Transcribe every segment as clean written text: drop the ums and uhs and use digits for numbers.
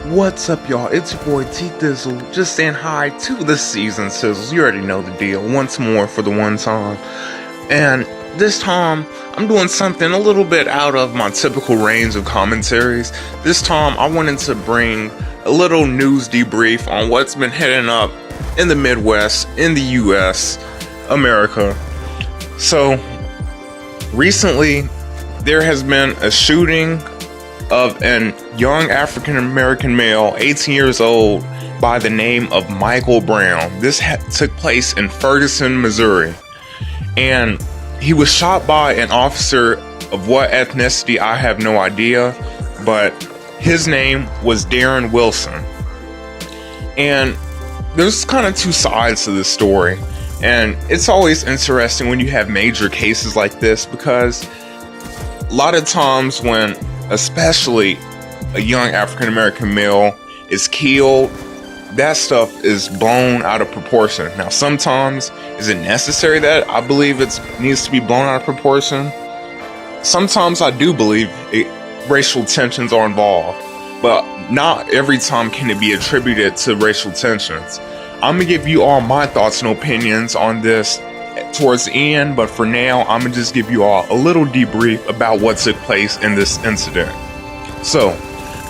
What's up, y'all? It's your boy T Thizzle, just saying hi to the season sizzles. You already know the deal. Once more for the one time. And this time, I'm doing something a little bit out of my typical range of commentaries. This time, I wanted to bring a little news debrief on what's been hitting up in the Midwest, in the US, America. So, recently, there has been a shooting of an young African American male, 18 years old, by the name of Michael Brown. This took place in Ferguson, Missouri. And he was shot by an officer of what ethnicity, I have no idea, but his name was Darren Wilson. And there's kind of two sides to this story. And it's always interesting when you have major cases like this, because a lot of times when especially a young African American male is killed, that stuff is blown out of proportion. Now, sometimes is it necessary that I believe it needs to be blown out of proportion? Sometimes I do believe racial tensions are involved, but not every time can it be attributed to racial tensions. I'm gonna give you all my thoughts and opinions on this towards the end, but for now, I'm gonna just give you all a little debrief about what took place in this incident. So,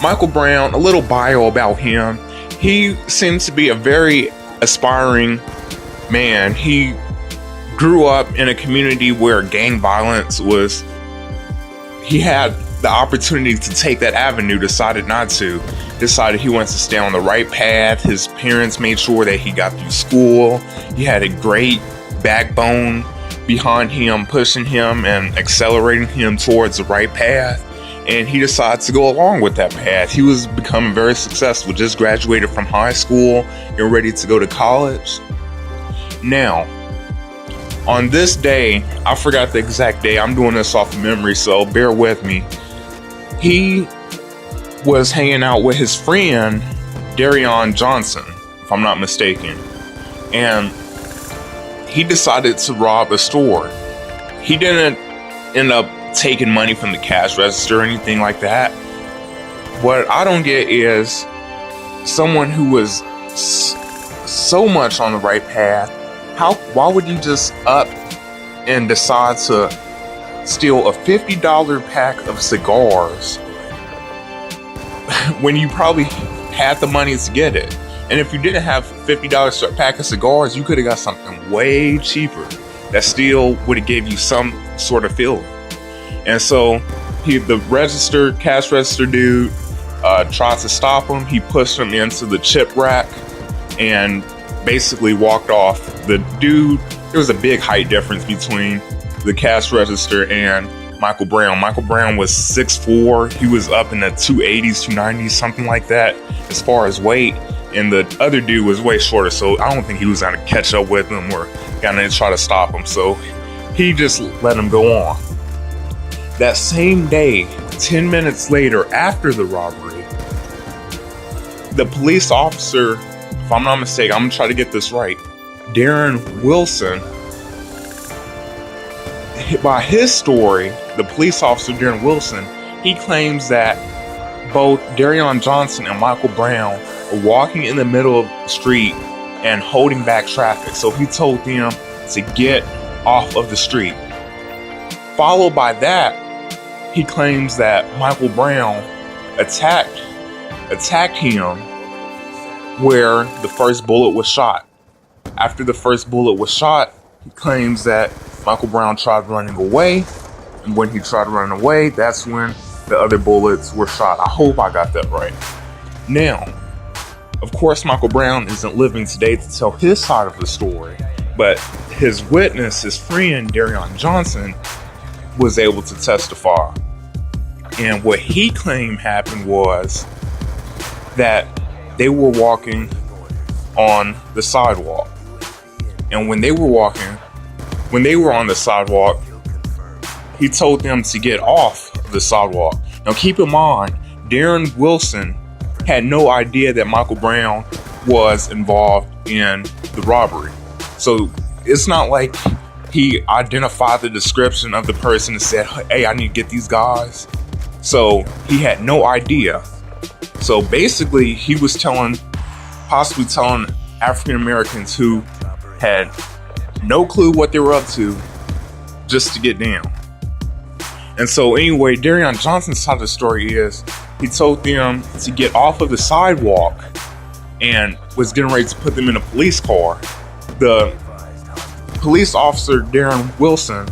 Michael Brown, a little bio about him. He seems to be a very aspiring man. He grew up in a community where gang violence was, he had the opportunity to take that avenue, decided not to. Decided he wants to stay on the right path. His parents made sure that he got through school. He had a great backbone behind him, pushing him and accelerating him towards the right path, and he decides to go along with that path. He was becoming very successful, just graduated from high school and ready to go to college. Now, on this day, I forgot the exact day, I'm doing this off of memory, so bear with me. He was hanging out with his friend Darren Johnson, if I'm not mistaken, and he decided to rob a store. He didn't end up taking money from the cash register or anything like that. What I don't get is someone who was so much on the right path, why would you just up and decide to steal a $50 pack of cigars when you probably had the money to get it? And if you didn't have $50 for a pack of cigars, you could have got something way cheaper that still would have gave you some sort of feeling. And so the cash register dude tried to stop him. He pushed him into the chip rack and basically walked off. The dude, there was a big height difference between the cash register and Michael Brown. Michael Brown was 6'4". He was up in the 280s, 290s, something like that as far as weight. And the other dude was way shorter, so I don't think he was gonna catch up with him or gonna try to stop him. So he just let him go on. That same day, 10 minutes later, after the robbery, the police officer, if I'm not mistaken, I'm gonna try to get this right, Darren Wilson, by his story, the police officer Darren Wilson, he claims that both Darren Johnson and Michael Brown were walking in the middle of the street and holding back traffic. So he told them to get off of the street. Followed by that, he claims that Michael Brown attacked him where the first bullet was shot. After the first bullet was shot, he claims that Michael Brown tried running away, and when he tried running away, that's when the other bullets were shot. I hope I got that right. Now, of course, Michael Brown isn't living today to tell his side of the story, but his witness, his friend, Darren Johnson, was able to testify. And what he claimed happened was that they were walking on the sidewalk. And when they were on the sidewalk, he told them to get off the sidewalk. Now keep in mind, Darren Wilson had no idea that Michael Brown was involved in the robbery. So it's not like he identified the description of the person and said, hey, I need to get these guys. So he had no idea. So basically, he was possibly telling African Americans who had no clue what they were up to just to get down. And so anyway, Darren Johnson's side of the story is he told them to get off of the sidewalk and was getting ready to put them in a police car. The police officer, Darren Wilson,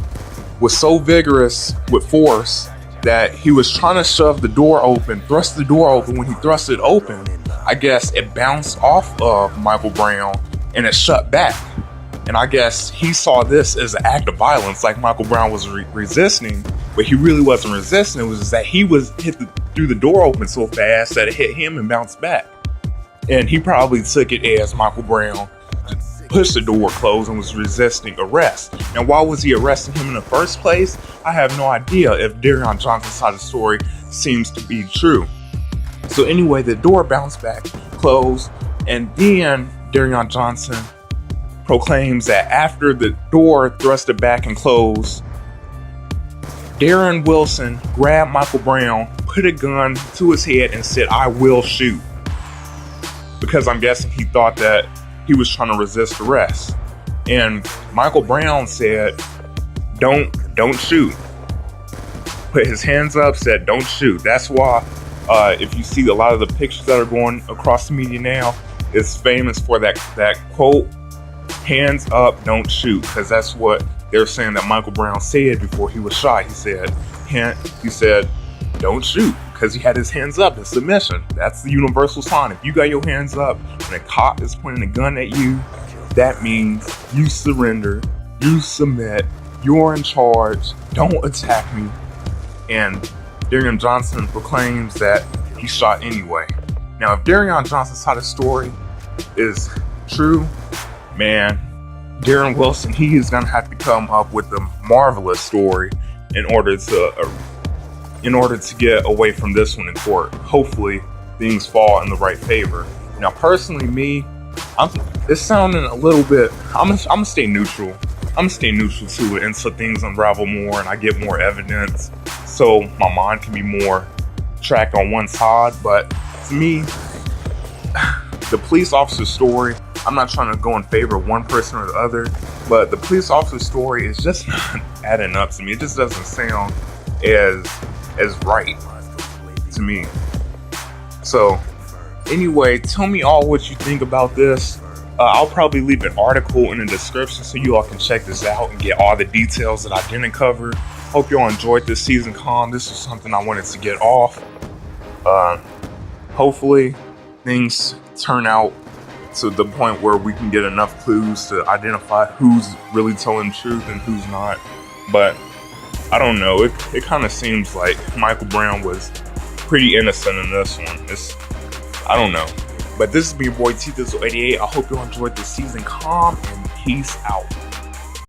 was so vigorous with force that he was trying to shove the door open, thrust the door open. When he thrust it open, I guess it bounced off of Michael Brown and it shut back. And I guess he saw this as an act of violence, like Michael Brown was resisting, but he really wasn't resisting. It was just that he was threw the door open so fast that it hit him and bounced back. And he probably took it as Michael Brown pushed the door closed and was resisting arrest. And why was he arresting him in the first place? I have no idea if Darren Johnson's side of the story seems to be true. So anyway, the door bounced back, closed, and then Darren Johnson proclaims that after the door thrusted back and closed, Darren Wilson grabbed Michael Brown, put a gun to his head, and said, "I will shoot." Because I'm guessing he thought that he was trying to resist arrest. And Michael Brown said, don't shoot. Put his hands up, said, "Don't shoot." That's why if you see a lot of the pictures that are going across the media now, it's famous for that quote, "Hands up, don't shoot," because that's what they're saying that Michael Brown said before he was shot. He said, "Don't shoot," because he had his hands up in submission. That's the universal sign. If you got your hands up and a cop is pointing a gun at you, that means you surrender, you submit, you're in charge, don't attack me. And Darren Johnson proclaims that he shot anyway. Now, if Darren Johnson's side of the story is true, man, Darren Wilson, he is going to have to come up with a marvelous story in order to get away from this one in court. Hopefully things fall in the right favor. Now, personally, me, it's sounding a little bit, I'm gonna stay neutral. I'm gonna stay neutral to it until things unravel more and I get more evidence, so my mind can be more tracked on one side. But to me, the police officer's story, I'm not trying to go in favor of one person or the other, but the police officer's story is just not adding up to me. It just doesn't sound as right to me. So anyway, tell me all what you think about this. I'll probably leave an article in the description so you all can check this out and get all the details that I didn't cover. Hope you all enjoyed this season calm. This was something I wanted to get off. Hopefully things turn out to the point where we can get enough clues to identify who's really telling the truth and who's not. But I don't know. It kind of seems like Michael Brown was pretty innocent in this one. I don't know. But this has been your boy T-Thizzle88. I hope you all enjoyed this season calm, and peace out.